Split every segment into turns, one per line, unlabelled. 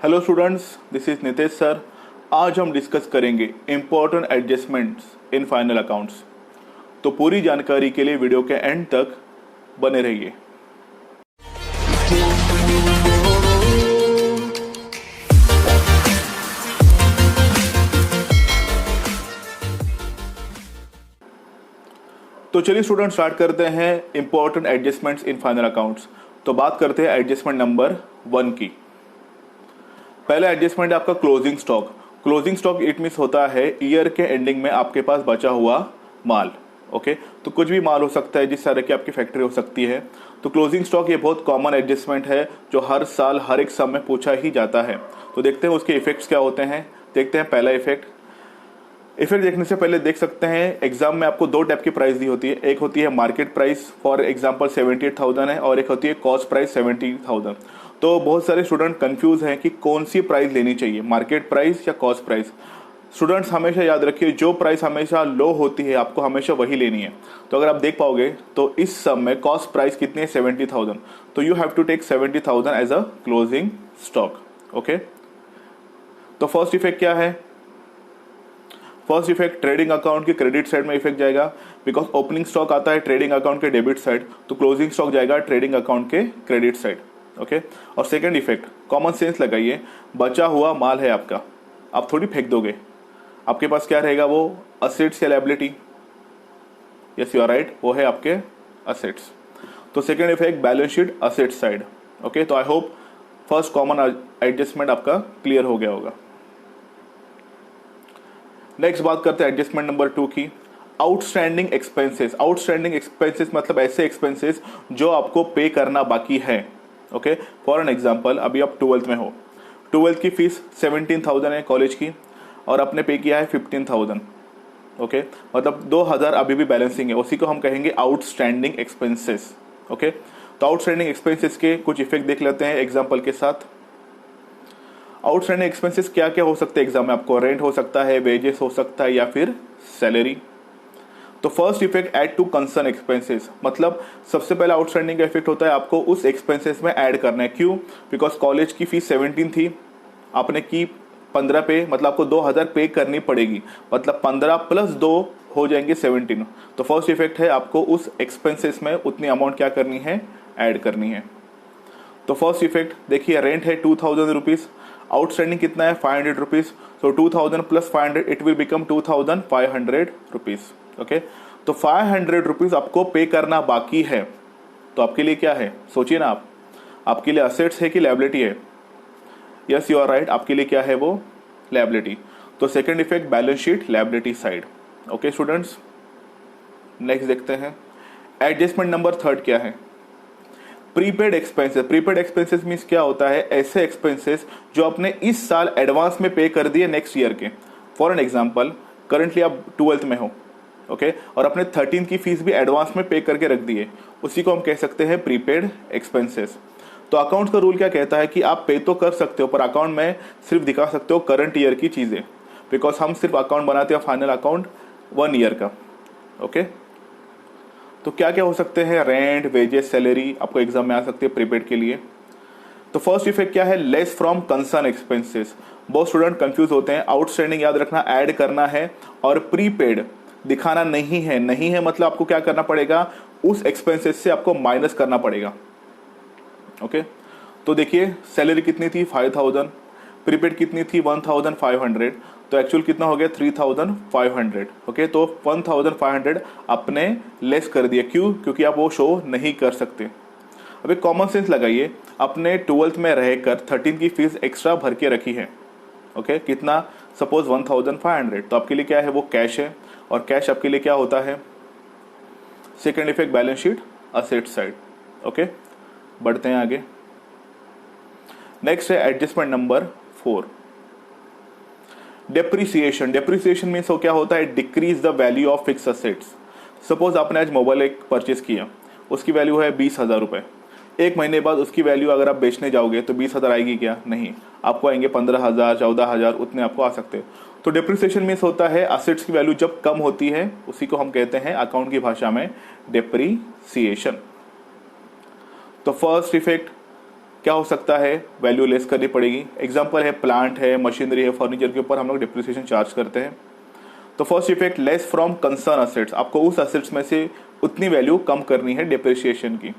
Hello students, this is Nitesh sir. आज हम discuss करेंगे important adjustments in final accounts. तो पूरी जानकारी के लिए वीडियो के एंड तक बने रहिए। तो चलिए स्टूडेंट स्टार्ट करते हैं important adjustments in final accounts. तो बात करते हैं एडजस्टमेंट नंबर 1 की। पहला एडजस्टमेंट है आपका closing stock. Closing stock it means होता है ईयर के एंडिंग में आपके पास बचा हुआ माल। ओके, तो कुछ भी माल हो सकता है, जिस तरह की आपकी फैक्ट्री हो सकती है। तो क्लोजिंग स्टॉक ये बहुत कॉमन एडजस्टमेंट है जो हर साल हर एक सम में पूछा ही जाता है। तो देखते हैं उसके इफेक्ट्स क्या होते हैं। देखते हैं पहला इफेक्ट देखने से पहले देख सकते हैं एग्जाम में आपको दो टाइप की प्राइस दी होती है। एक होती है मार्केट प्राइस, फॉर एग्जांपल 78,000 है, और एक होती है कॉस्ट प्राइस 70,000। तो बहुत सारे स्टूडेंट कंफ्यूज हैं कि कौन सी प्राइस लेनी चाहिए, मार्केट प्राइस या कॉस्ट प्राइस। स्टूडेंट्स हमेशा याद रखिए, जो प्राइस हमेशा लो होती है आपको हमेशा वही लेनी है। तो अगर आप देख पाओगे तो इस सम में कॉस्ट प्राइस कितनी है, 70,000। तो you have to take 70,000 as a closing stock. Okay, तो फर्स्ट इफेक्ट क्या है? फर्स्ट इफेक्ट ट्रेडिंग अकाउंट के क्रेडिट साइड में इफेक्ट जाएगा, बिकॉज ओपनिंग स्टॉक आता है ट्रेडिंग अकाउंट के डेबिट साइड, तो क्लोजिंग स्टॉक जाएगा ट्रेडिंग अकाउंट के क्रेडिट साइड। ओके, और सेकंड इफेक्ट, कॉमन सेंस लगाइए, बचा हुआ माल है आपका, आप थोड़ी फेंक दोगे। आपके पास क्या रहेगा, वो असेट्स या liability? Yes you are right, वो है आपके असेट्स। तो second effect balance sheet asset side. Okay, तो I hope first common adjustment आपका क्लियर हो गया होगा। नेक्स्ट बात करते हैं एडजस्टमेंट नंबर 2 की, आउटस्टैंडिंग एक्सपेंसेस। आउटस्टैंडिंग एक्सपेंसेस मतलब ऐसे एक्सपेंसेस जो आपको पे करना बाकी है। ओके, फॉर एन एग्जांपल, अभी आप 12th में हो, 12th की फीस 17,000 है कॉलेज की, और आपने पे किया है 15,000। ओके, मतलब 2,000 अभी भी बैलेंसिंग है, उसी को हम कहेंगे आउटस्टैंडिंग एक्सपेंसेस। ओके, तो आउटस्टैंडिंग एक्सपेंसेस के कुछ इफेक्ट देख लेते हैं एग्जाम्पल के साथ। आउटस्टैंडिंग एक्सपेंसेस क्या क्या हो सकते हैं एग्जाम में आपको? रेंट हो सकता है, वेजेस हो सकता है, या फिर सैलरी। तो first effect add to concern expenses, मतलब सबसे पहला आउटस्टैंडिंग का इफेक्ट होता है आपको उस एक्सपेंसेस में ऐड करना है। क्यों? बिकॉज कॉलेज की फीस 17 थी, आपने की 15 पे, मतलब आपको 2,000 पे करनी पड़ेगी, मतलब 15 प्लस 2 हो जाएंगे 17। तो फर्स्ट इफेक्ट है आपको उस एक्सपेंसेस में उतनी अमाउंट क्या करनी है, ऐड करनी है। तो फर्स्ट इफेक्ट देखिए, रेंट है 2,000 रुपीज़, आउटस्टैंडिंग कितना है 500 rupees, so 2,000 plus 500 it will become 2,500 rupees. Okay, तो 500 रुपीज़ आपको पे करना बाकी है। तो आपके लिए क्या है, सोचिए ना आप, आपके लिए असेट्स है कि लायबिलिटी है? यस यू आर राइट, आपके लिए क्या है वो, लायबिलिटी। तो second effect balance sheet liability side. Okay students, next देखते हैं एडजस्टमेंट नंबर 3 क्या है, prepaid expenses. Prepaid expenses means क्या होता है, ऐसे एक्सपेंसेस जो आपने इस साल एडवांस में पे कर दिए नेक्स्ट ईयर के। फॉर एन एग्जांपल, करंटली आप 12th में हो, ओके, और अपने 13th की फीस भी एडवांस में पे करके रख दिए, उसी को हम कह सकते हैं प्रीपेड एक्सपेंसेस। तो अकाउंट का रूल क्या कहता है कि आप पे तो कर सकते हो, पर अकाउंट में सिर्फ दिखा सकते हो करंट ईयर की चीज़ें, बिकॉज हम सिर्फ अकाउंट बनाते हैं फाइनल अकाउंट 1 ईयर का। ओके, तो क्या क्या हो सकते हैं, रेंट, वेजेस, सैलरी आपको एग्जाम में आ सकती है प्रीपेड के लिए। तो फर्स्ट इफेक्ट क्या है, लेस फ्रॉम कंसर्न एक्सपेंसेस। बहुत स्टूडेंट कंफ्यूज होते हैं, आउटस्टैंडिंग याद रखना ऐड करना है, और प्रीपेड दिखाना नहीं है। नहीं है मतलब आपको क्या करना पड़ेगा, उस एक्सपेंसेस से आपको माइनस करना पड़ेगा। ओके, तो देखिए सैलरी कितनी थी 5,000, प्रीपेड कितनी थी 1,500, तो एक्चुअल कितना हो गया 3,500। ओके, तो 1,500 आपने लेस कर दिया। क्यों? क्योंकि आप वो शो नहीं कर सकते। अब एक कॉमन सेंस लगाइए, अपने 12th में रहकर 13 की फीस एक्स्ट्रा भर के रखी है। ओके, कितना, सपोज 1,500, तो आपके लिए क्या है, वो कैश है, और कैश आपके लिए क्या होता है, second effect balance sheet asset side. Okay, बढ़ते हैं आगे। नेक्स्ट है adjustment number 4, depreciation. Depreciation means क्या होता है, decrease the value of fix assets. Suppose आपने आज मोबाइल एक परचेज किया, उसकी वैल्यू है 20,000 रुपये। एक महीने बाद उसकी वैल्यू अगर आप बेचने जाओगे तो 20,000 आएगी क्या? नहीं, आपको आएंगे 15,000, 14,000, उतने आपको आ सकते हैं। तो डेप्रिसिएशन मीन्स होता है असेट्स की वैल्यू जब कम होती है, उसी को हम कहते हैं अकाउंट की भाषा में डेप्रिसिएशन। तो फर्स्ट इफेक्ट क्या हो सकता है, वैल्यू लेस करनी पड़ेगी। एग्जांपल है प्लांट है, मशीनरी है, फर्नीचर के ऊपर हम लोग डिप्रिसिएशन चार्ज करते हैं। तो first effect, less from concern assets, आपको उस असेट्स में से उतनी वैल्यू कम करनी है डिप्रिसिएशन की।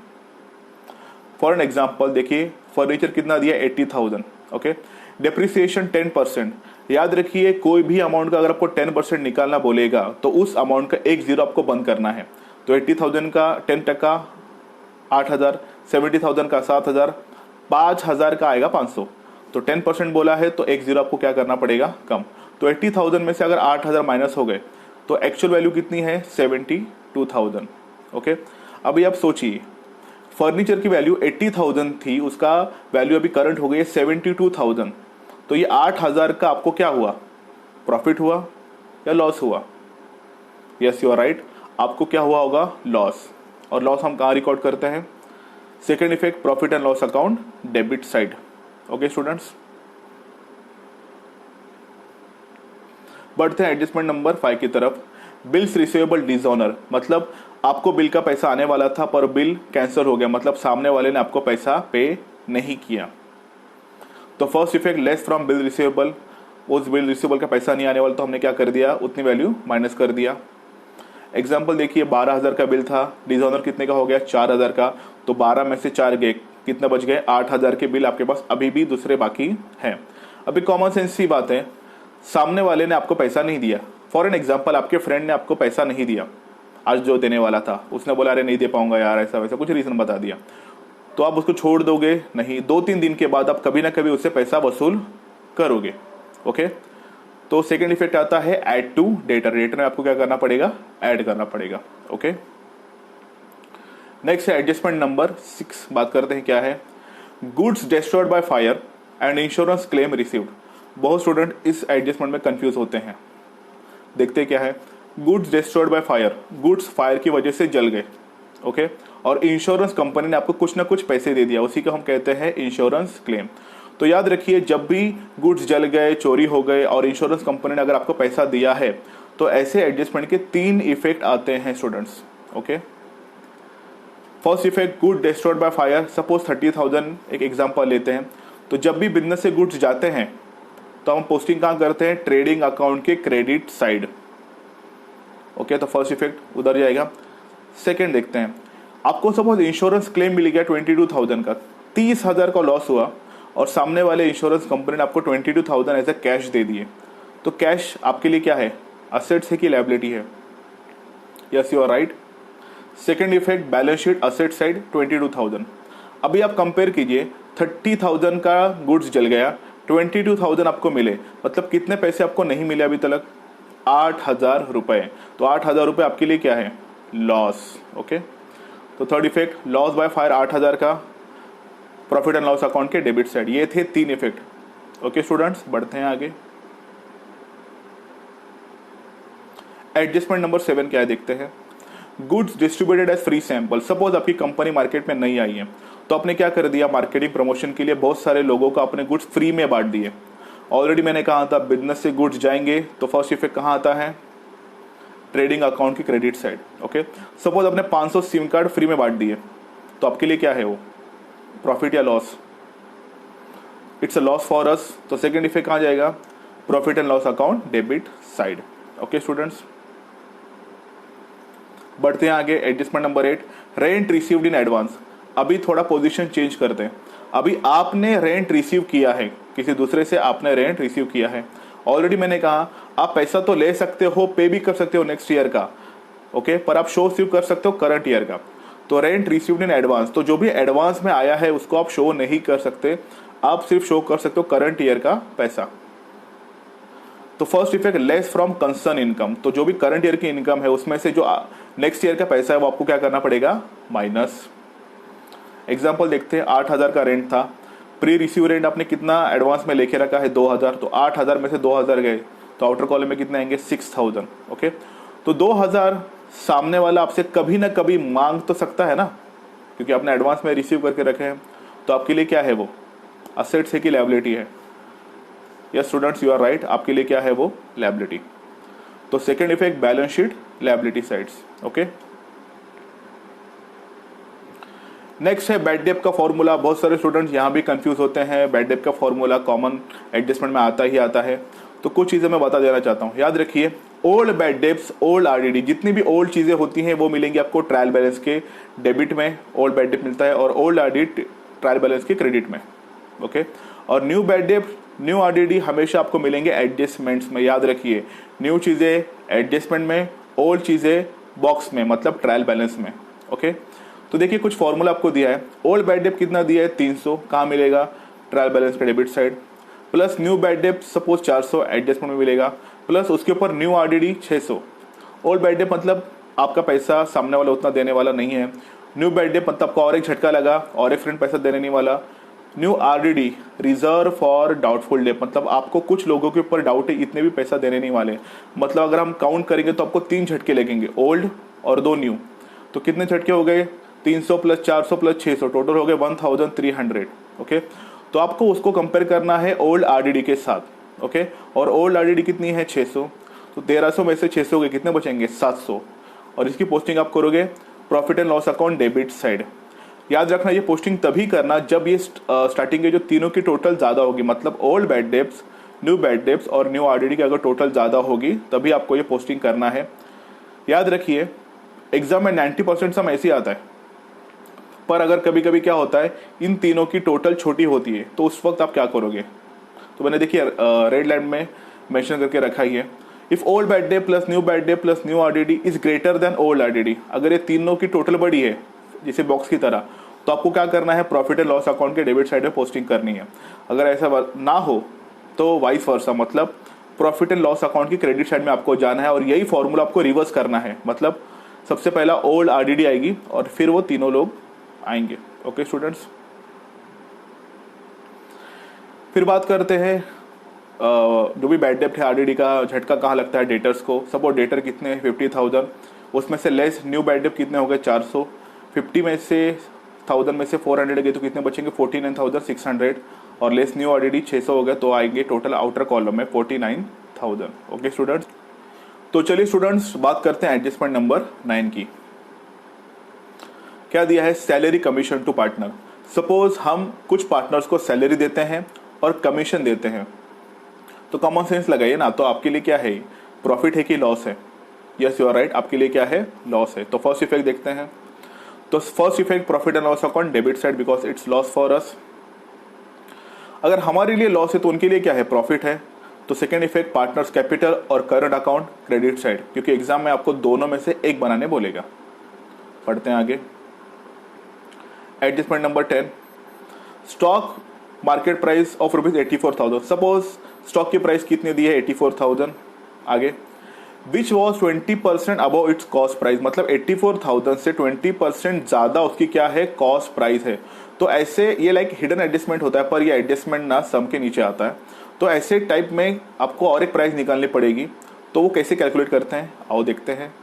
फॉर एन एग्जाम्पल देखिए, फर्नीचर कितना दिया, 80,000, ओके, डिप्रिसिएशन 10%। याद रखिए कोई भी अमाउंट का अगर आपको 10% निकालना बोलेगा तो उस अमाउंट का एक जीरो आपको बंद करना है। तो 80,000 का 10% 8,000, 70,000 का 7,000, 5,000 का आएगा 500। तो 10% बोला है तो एक जीरो आपको क्या करना पड़ेगा, कम। तो 80,000 में से अगर 8,000 माइनस हो गए तो एक्चुअल वैल्यू कितनी है, 72,000। ओके, अभी आप सोचिए फर्नीचर की वैल्यू 80,000 थी, उसका वैल्यू अभी करंट हो गई है 72,000। तो ये 8,000 का आपको क्या हुआ, प्रॉफिट हुआ या लॉस हुआ? यस यू आर राइट, आपको क्या हुआ होगा, लॉस। और लॉस हम कहाँ रिकॉर्ड करते हैं, second effect, profit and loss account, debit side. Okay students, बढ़ते हैं एडजस्टमेंट नंबर 5 की तरफ। बिल्स रिसीवेबल डिसऑनर, मतलब आपको बिल का पैसा आने वाला था पर बिल कैंसिल हो गया, मतलब सामने वाले ने आपको पैसा पे नहीं किया। तो first effect, less from bill receivable, उस बिल रिसीवेबल का पैसा नहीं आने वाला तो हमने क्या कर दिया, उतनी वैल्यू माइनस कर दिया। एग्जाम्पल देखिए 12,000 का बिल था, डिसऑनर कितने का हो गया, 4,000 का। तो 12 में से 4 गए, कितने बच गए, 8,000 के बिल आपके पास अभी भी दूसरे बाकी हैं। अभी कॉमन सेंस सी बात है, सामने वाले ने आपको पैसा नहीं दिया। फॉर एन एग्जाम्पल आपके फ्रेंड ने आपको पैसा नहीं दिया, आज जो देने वाला था, उसने बोला अरे नहीं दे पाऊंगा यार, ऐसा वैसा कुछ रीजन बता दिया, तो आप उसको छोड़ दोगे नहीं, 2-3 दिन के बाद आप कभी ना कभी उससे पैसा वसूल करोगे। ओके, तो सेकेंड इफेक्ट आता है ऐड टू डेटर, डेटर में आपको क्या करना पड़ेगा, ऐड करना पड़ेगा। ओके, नेक्स्ट है एडजस्टमेंट नंबर 6, बात करते हैं क्या है, goods destroyed by fire and insurance claim received. बहुत स्टूडेंट इस एडजस्टमेंट में कंफ्यूज होते हैं। देखते क्या है, goods destroyed by fire, goods fire की वजह से जल गए, ओके, और इंश्योरेंस कंपनी ने आपको कुछ ना कुछ पैसे दे दिया, उसी को हम कहते हैं इंश्योरेंस क्लेम। तो याद रखिए जब भी गुड्स जल गए, चोरी हो गए और इंश्योरेंस कंपनी ने अगर आपको पैसा दिया है तो ऐसे एडजस्टमेंट के 3 इफेक्ट आते हैं students. Okay, first effect, good destroyed by fire, suppose 30,000 एक एग्जांपल लेते हैं। तो जब भी बिजनेस से गुड्स जाते हैं तो हम पोस्टिंग कहाँ करते हैं, ट्रेडिंग अकाउंट के क्रेडिट साइड। ओके, तो फर्स्ट इफेक्ट उधर जाएगा। सेकेंड देखते हैं, आपको सपोज इंश्योरेंस क्लेम मिल गया 22,000 का, 30,000 का लॉस हुआ और सामने वाले इंश्योरेंस कंपनी ने आपको 22,000 एज ए कैश दे दिए। तो कैश आपके लिए क्या है, असेट्स है कि लायबिलिटी है? Yes you are right. Second effect, balance sheet asset side 22,000। अभी आप कंपेयर कीजिए, 30,000 का गुड्स जल गया, 22,000 आपको मिले, मतलब कितने पैसे आपको नहीं मिले अभी तक, 8,000 रुपए। तो 8,000 रुपए आपके लिए क्या है, लॉस। ओके, तो third effect, loss by fire 8,000 का, प्रॉफिट एंड लॉस अकाउंट के डेबिट साइड। ये थे 3 इफेक्ट। ओके स्टूडेंट्स, बढ़ते हैं आगे। एडजस्टमेंट नंबर 7 क्या है देखते हैं, goods distributed as free sample. Suppose आपकी कंपनी मार्केट में नहीं आई है तो आपने क्या कर दिया, मार्केटिंग प्रमोशन के लिए बहुत सारे लोगों को अपने गुड्स फ्री में बांट दिए। ऑलरेडी मैंने कहा था बिजनेस से गुड्स जाएंगे तो फर्स्ट इफेक्ट कहाँ आता है, ट्रेडिंग अकाउंट की क्रेडिट साइड। ओके, सपोज आपने 500 सिम कार्ड फ्री में बांट दिए तो आपके लिए क्या है वो, प्रॉफिट या loss? It's a loss for us. तो सेकेंड इफेक्ट कहाँ जाएगा, profit and loss account debit side. Okay students, बढ़ते हैं आगे। Adjustment number 8, rent received in advance. अभी थोड़ा पोजीशन चेंज करते हैं। अभी आपने रेंट रिसीव किया है, किसी दूसरे से आपने रेंट रिसीव किया है। ऑलरेडी मैंने कहा आप पैसा तो ले सकते हो, पे भी कर सकते हो नेक्स्ट ईयर का, ओके, पर आप शो सिर्फ कर सकते हो करंट ईयर का। तो रेंट रिसीव्ड इन एडवांस, तो जो भी एडवांस में आया है उसको आप शो नहीं कर सकते, आप सिर्फ शो कर सकते हो करंट ईयर का पैसा। तो first effect, less from concern income, तो जो भी करंट ईयर की इनकम है उसमें से जो नेक्स्ट ईयर का पैसा है वो आपको क्या करना पड़ेगा, माइनस। एग्जाम्पल देखते हैं, 8,000 का रेंट था, प्री रिसीव रेंट आपने कितना एडवांस में लेके रखा है, 2,000। तो 8,000 में से 2,000 गए तो आउटर कॉलम में कितने आएंगे, 6,000। ओके, तो 2,000 सामने वाला आपसे कभी ना कभी मांग तो सकता है ना, क्योंकि आपने एडवांस में रिसीव करके रखे हैं। तो आपके लिए क्या है वो, असेट्स है कि लायबिलिटी है? Yes students, you are right, आपके लिए क्या है वो, लायबिलिटी। तो second effect, balance sheet liability sides. Okay, next है बैड डेट का फॉर्मूला। बहुत सारे स्टूडेंट्स यहाँ भी कंफ्यूज होते हैं। बैड डेट का फॉर्मूला कॉमन एडजस्टमेंट में आता ही आता है, तो कुछ चीज़ें मैं बता देना चाहता हूँ। याद रखिए, old bad debts, old RDD, जितनी भी ओल्ड चीज़ें होती हैं वो मिलेंगी आपको ट्रायल बैलेंस के डेबिट में, ओल्ड बैड डेट मिलता है, और ओल्ड आरडीडी ट्रायल बैलेंस के क्रेडिट में। ओके, और new bad debt, new RDD हमेशा आपको मिलेंगे एडजस्टमेंट्स में। याद रखिए, न्यू चीज़ें एडजस्टमेंट में, ओल्ड चीज़ें बॉक्स में, मतलब ट्रायल बैलेंस में। ओके, तो देखिए कुछ फॉर्मूला आपको दिया है। ओल्ड बैड डेट कितना दिया है? 300, कहाँ मिलेगा? ट्रायल बैलेंस के debit side, plus new bad debt suppose 400 adjustment में मिलेगा, प्लस उसके ऊपर new RDD 600। Old bad debt मतलब आपका पैसा सामने वाला उतना देने वाला नहीं है। न्यू बैड डेट मतलब आपको और एक झटका लगा, और एक फ्रेंड पैसा देने नहीं वाला। New RDD reserve for doubtful debt, मतलब आपको कुछ लोगों के ऊपर डाउट है, इतने भी पैसा देने नहीं वाले। मतलब अगर हम काउंट करेंगे तो आपको 3 झटके लगेंगे, ओल्ड और 2 न्यू। तो कितने झटके हो गए? 300 प्लस 400 प्लस 600, टोटल हो गए 1300। ओके, तो आपको उसको कंपेयर करना है ओल्ड आरडीडी के साथ। ओके, और ओल्ड आरडीडी कितनी है? 600। तो 1300 में से 600 के कितने बचेंगे? 700। और इसकी पोस्टिंग आप करोगे profit and loss account debit side. याद रखना, ये पोस्टिंग तभी करना जब ये स्टार्टिंग के जो तीनों की टोटल ज़्यादा होगी, मतलब old bad debts, new bad debts और न्यू आरडीडी की अगर टोटल ज़्यादा होगी तभी आपको ये पोस्टिंग करना है। याद रखिए, एग्जाम में 90% सम ऐसे ही आता है, पर अगर कभी कभी क्या होता है, इन तीनों की टोटल छोटी होती है, तो उस वक्त आप क्या करोगे? तो मैंने देखिए रेड लाइन में मेंशन करके रखा ही है, if old bad debt plus new bad debt plus new RDD is greater than old RDD. अगर ये तीनों की टोटल बड़ी है जैसे बॉक्स की तरह, तो आपको क्या करना है? प्रॉफिट एंड लॉस अकाउंट के डेबिट साइड में पोस्टिंग करनी है। अगर ऐसा ना हो तो वाइस वर्सा, मतलब प्रॉफिट एंड लॉस अकाउंट की क्रेडिट साइड में आपको जाना है, और यही फॉर्मूला आपको रिवर्स करना है। मतलब सबसे पहला ओल्ड आरडीडी आएगी और फिर वो तीनों लोग आएंगे। ओके स्टूडेंट्स, फिर बात करते हैं जो भी बैड डेट है आरडीडी का झटका कहाँ लगता है? डेटर्स को। सपोज डेटर कितने? 50,000, उसमें से लेस न्यू बैड डेट कितने हो गए? 400। 50 में से 1000 में से 400 गए तो कितने बचेंगे? 49,600, और लेस न्यू आरडीडी 600 हो गए तो आएंगे टोटल आउटर कॉलम में 49,000। ओके स्टूडेंट्स, तो चलिए स्टूडेंट्स बात करते हैं एडजस्टमेंट नंबर 9 की। क्या दिया है? Salary commission to partner. Suppose हम कुछ पार्टनर्स को सैलरी देते हैं और कमीशन देते हैं, तो कॉमन सेंस लगाइए ना, तो आपके लिए क्या है? प्रॉफिट है कि लॉस है? यस यू आर राइट, आपके लिए क्या है? लॉस है। तो फर्स्ट इफेक्ट देखते हैं। तो first effect profit and loss account debit side, because it's loss for us. अगर हमारे लिए लॉस है तो उनके लिए क्या है? प्रॉफिट है। तो सेकेंड इफेक्ट पार्टनर्स कैपिटल और करंट अकाउंट क्रेडिट साइड, क्योंकि एग्जाम में आपको दोनों में से एक बनाने बोलेगा। पढ़ते हैं आगे। Adjustment number 10, stock market price of ₹84,000। Suppose stock की प्राइस कितनी दी है? 84,000। आगे, which was 20% above it's cost price, मतलब 84,000 से 20% ज़्यादा उसकी क्या है? कॉस्ट प्राइस है। तो ऐसे ये लाइक हिडन एडजस्टमेंट होता है, पर ये एडजस्टमेंट ना सम के नीचे आता है। तो ऐसे टाइप में आपको और एक प्राइस निकालनी पड़ेगी। तो वो कैसे कैलकुलेट करते हैं, आओ देखते हैं।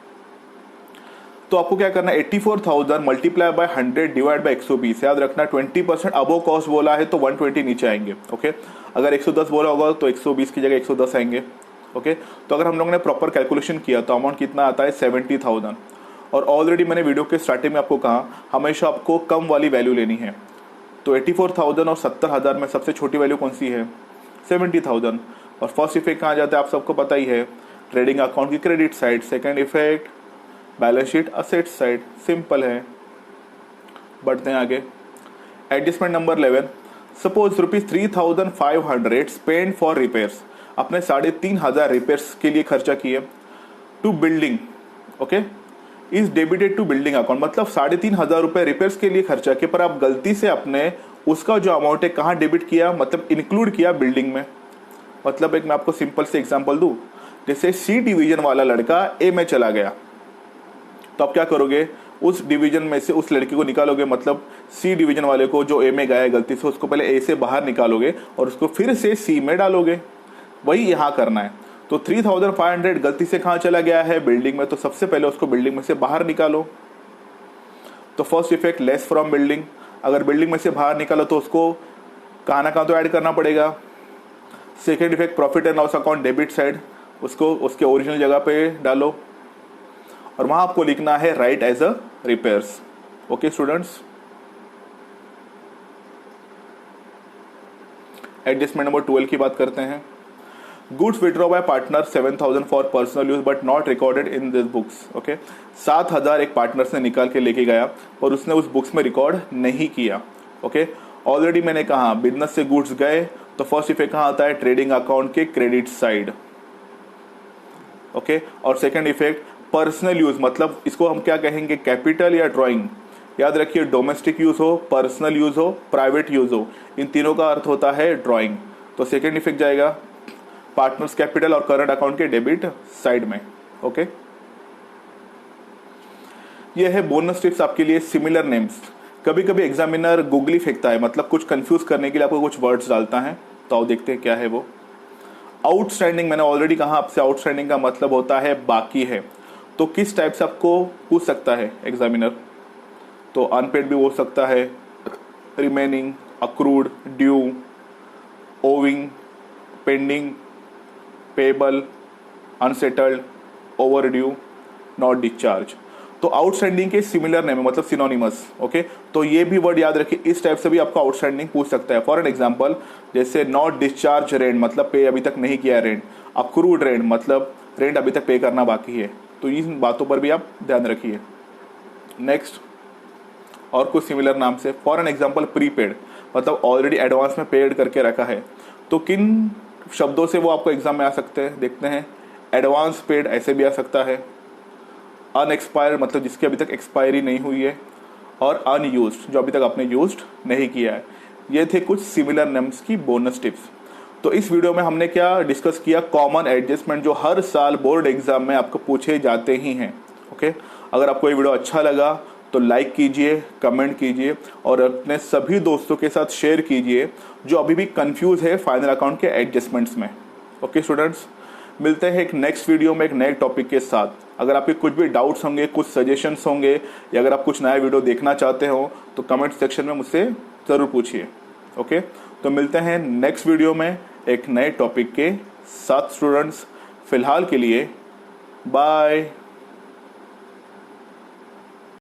तो आपको क्या करना है? 84,000 मल्टीप्लाई बाय 100 डिवाइड बाय 120। याद रखना 20% अबो कॉस्ट बोला है तो 120 नीचे आएंगे। ओके, अगर 110 बोला होगा तो 120 की जगह 110 आएंगे। ओके, तो अगर हम लोगों ने प्रॉपर कैलकुलेशन किया तो अमाउंट कितना आता है? 70,000। और ऑलरेडी मैंने वीडियो के स्टार्टिंग में आपको कहा हमेशा आपको कम वाली वैल्यू लेनी है। तो 84,000 और 70,000 में सबसे छोटी वैल्यू कौन सी है? 70,000। और फर्स्ट इफेक्ट कहाँ जाता है आप सबको पता ही है, ट्रेडिंग अकाउंट की credit side. Second effect balance sheet asset side, simple है। बढ़ते हैं आगे। Adjustment number 11, suppose ₹3,500 spend for repairs. आपने 3,500 रिपेयर्स के लिए खर्चा किए। To building, okay, is debited to building account, मतलब 3,500 रुपये रिपेयर्स के लिए खर्चा किए, पर आप गलती से अपने उसका जो अमाउंट है कहाँ डेबिट किया? मतलब इंक्लूड किया बिल्डिंग में। मतलब एक मैं आपको सिंपल से एग्जांपल दूं, जैसे सी डिवीजन वाला लड़का ए में चला गया, तो आप क्या करोगे? उस डिवीजन में से उस लड़के को निकालोगे, मतलब सी डिवीजन वाले को जो ए में गया है गलती से, उसको पहले ए से बाहर निकालोगे और उसको फिर से सी में डालोगे। वही यहाँ करना है। तो 3,500 गलती से कहाँ चला गया है? बिल्डिंग में। तो सबसे पहले उसको बिल्डिंग में से बाहर निकालो। तो first effect less from building, अगर बिल्डिंग में से बाहर निकालो तो उसको कहाँ ना कहाँ तो ऐड करना पड़ेगा। Second effect profit and loss account debit side, उसको उसके ओरिजिनल जगह पे डालो और वहाँ आपको लिखना है right as a repairs. Okay students, adjustment number 12 की बात करते हैं। Goods withdraw by partner 7,000 for personal use but not recorded in this books. Okay, 7,000 एक पार्टनर से निकाल के लेके गया और उसने उस बुक्स में रिकॉर्ड नहीं किया। ओके, ऑलरेडी मैंने कहा बिजनेस से गुड्स गए तो फर्स्ट इफेक्ट कहाँ आता है, ट्रेडिंग अकाउंट के क्रेडिट साइड। ओके, और सेकंड इफेक्ट पर्सनल यूज, मतलब इसको हम क्या कहेंगे, कैपिटल या ड्राइंग। याद रखिए, डोमेस्टिक यूज हो, पर्सनल यूज हो, प्राइवेट यूज हो, इन तीनों का अर्थ होता है ड्राइंग। तो सेकंड इफेक्ट जाएगा पार्टनर्स कैपिटल और करंट अकाउंट के डेबिट साइड में। ओके, ये है बोनस टिप्स आपके लिए, सिमिलर नेम्स। कभी कभी एग्जामिनर गूगली फेंकता है, मतलब कुछ कंफ्यूज करने के लिए आपको कुछ वर्ड्स डालता है, तो आओ देखते हैं क्या है वो। आउटस्टैंडिंग, मैंने ऑलरेडी कहा आपसे, आउटस्टैंडिंग का मतलब होता है बाकी है। तो किस टाइप से आपको पूछ सकता है एग्जामिनर, तो अनपेड भी हो सकता है, remaining, accrued, due, owing, pending, payable, unsettled, overdue, not discharge. तो आउटस्टैंडिंग के सिमिलर नेम है, मतलब सिनोनिमस। ओके, तो ये भी वर्ड याद रखिए, इस टाइप से भी आपको आउटस्टैंडिंग पूछ सकता है। फॉर एन एग्जांपल, जैसे नॉट डिस्चार्ज रेंट, मतलब पे अभी तक नहीं किया रेंट। अक्रूड रेंट, मतलब रेंट अभी तक पे करना बाकी है। तो इन बातों पर भी आप ध्यान रखिए। नेक्स्ट, और कुछ सिमिलर नाम से, फॉर एन एग्जांपल प्रीपेड, मतलब ऑलरेडी एडवांस में पेड करके रखा है। तो किन शब्दों से वो आपको एग्जाम में आ सकते हैं, देखते हैं। एडवांस पेड ऐसे भी आ सकता है, अनएक्सपायर्ड मतलब जिसकी अभी तक एक्सपायरी नहीं हुई है, और अनयूज्ड जो अभी तक आपने यूज्ड नहीं किया है। ये थे कुछ सिमिलर नेम्स की बोनस टिप्स। तो इस वीडियो में हमने क्या डिस्कस किया, कॉमन एडजस्टमेंट जो हर साल बोर्ड एग्जाम में आपको पूछे जाते ही हैं। ओके, अगर आपको ये वीडियो अच्छा लगा तो लाइक कीजिए, कमेंट कीजिए और अपने सभी दोस्तों के साथ शेयर कीजिए जो अभी भी कंफ्यूज है फाइनल अकाउंट के एडजस्टमेंट्स में। ओके स्टूडेंट्स, मिलते हैं एक नेक्स्ट वीडियो में एक नए टॉपिक के साथ। अगर आपके कुछ भी डाउट्स होंगे, कुछ सजेशंस होंगे, या अगर आप कुछ नया वीडियो देखना चाहते हो तो कमेंट सेक्शन में मुझसे ज़रूर पूछिए। ओके, तो मिलते हैं नेक्स्ट वीडियो में एक नए टॉपिक के साथ स्टूडेंट्स। फिलहाल के लिए बाय।